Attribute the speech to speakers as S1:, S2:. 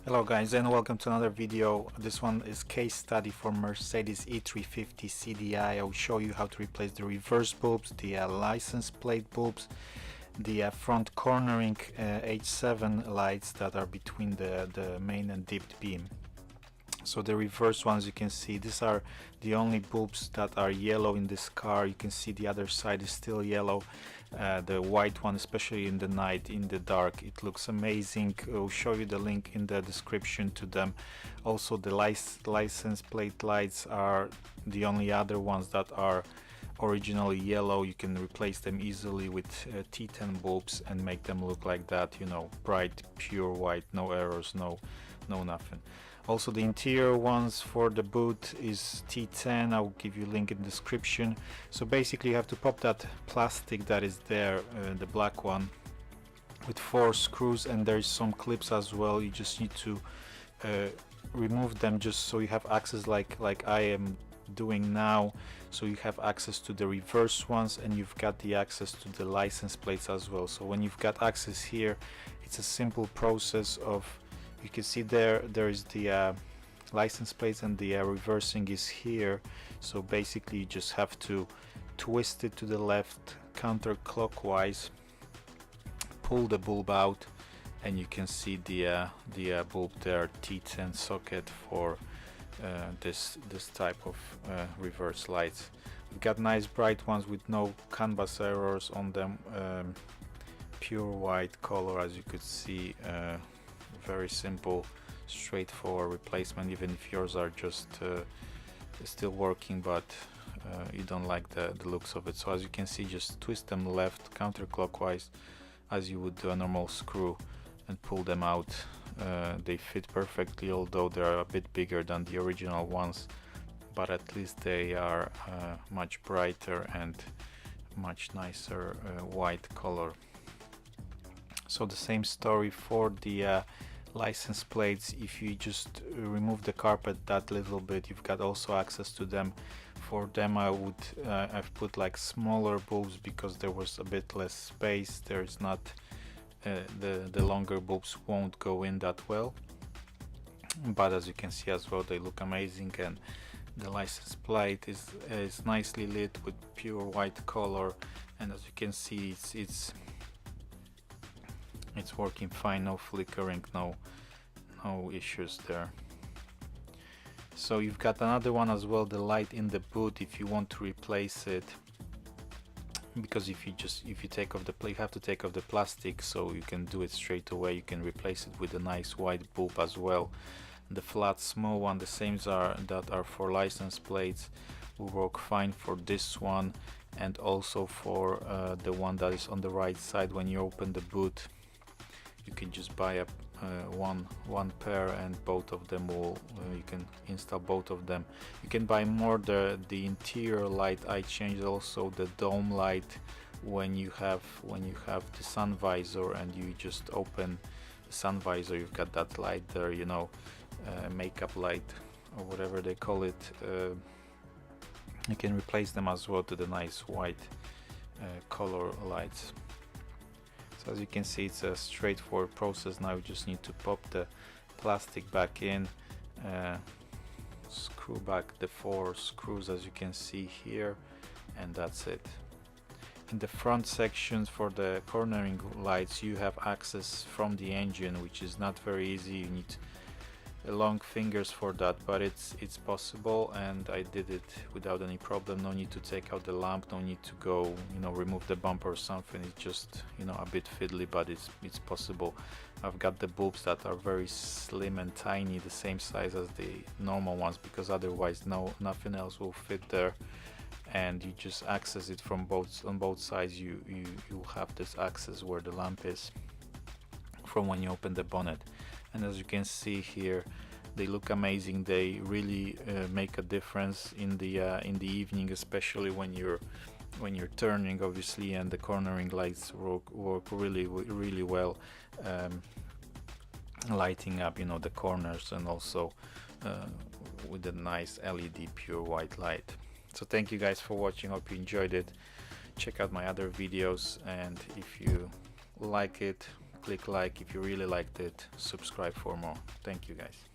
S1: Hello guys, and welcome to another video. This one is case study for Mercedes E350 CDI. I will show you how to replace the reverse bulbs, the license plate bulbs, the front cornering H7 lights that are between the main and dipped beam. So the reverse ones, you can see these are the only bulbs that are yellow in this car. You can see the other side is still yellow. The white one, especially in the night, in the dark, it looks amazing. I'll show you the link in the description to them. Also the license plate lights are the only other ones that are originally yellow. You can replace them easily with T10 bulbs and make them look like that, you know, bright pure white, no errors, no nothing. Also the interior ones for the boot is T10. I'll give you a link in the description. So basically you have to pop that plastic that is there, the black one, with 4 screws, and there's some clips as well. You just need to remove them just so you have access like I am doing now. So you have access to the reverse ones and you've got the access to the license plates as well. So when you've got access here, it's a simple process of, you can see there is the license plates and the reversing is here. So basically you just have to twist it to the left counterclockwise, pull the bulb out, and you can see the bulb there, T10 socket for this type of reverse lights. We've got nice bright ones with no canvas errors on them, pure white color, as you could see. Very simple, straightforward replacement, even if yours are just still working, but you don't like the looks of it. So as you can see, just twist them left counterclockwise as you would do a normal screw and pull them out. They fit perfectly, although they are a bit bigger than the original ones, but at least they are much brighter and much nicer white color. So the same story for the license plates. If you just remove the carpet that little bit, you've got also access to them. For them I've put like smaller bulbs because there was a bit less space. There's not the longer bulbs won't go in that well, but as you can see as well, they look amazing, and the license plate is nicely lit with pure white color, and as you can see it's working fine, no flickering, no issues there. So you've got another one as well, the light in the boot, if you want to replace it, because if you take off you have to take off the plastic, so you can do it straight away. You can replace it with a nice white bulb as well. The flat small one, the same that are for license plates, will work fine for this one, and also for the one that is on the right side. When you open the boot, you can just buy a one pair, and both of them will you can install both of them. You can buy more. The interior light, I changed also the dome light when you have the sun visor, and you just open the sun visor, you've got that light there, you know, makeup light or whatever they call it. You can replace them as well to the nice white color lights. So as you can see, it's a straightforward process. Now you just need to pop the plastic back in, screw back the 4 screws as you can see here, and that's it. In the front sections for the cornering lights, you have access from the engine, which is not very easy. You need long fingers for that, but it's possible, and I did it without any problem. No need to take out the lamp, no need to go, you know, remove the bumper or something. It's just, you know, a bit fiddly, but it's possible. I've got the bulbs that are very slim and tiny, the same size as the normal ones, because otherwise nothing else will fit there, and you just access it from on both sides. You have this access where the lamp is from when you open the bonnet. And as you can see here, they look amazing. They really make a difference in the evening, especially when you're turning, obviously, and the cornering lights work really well, lighting up, you know, the corners, and also with a nice LED pure white light. So thank you guys for watching. Hope you enjoyed it. Check out my other videos, and if you like it, click like if you really liked it, subscribe for more. Thank you guys.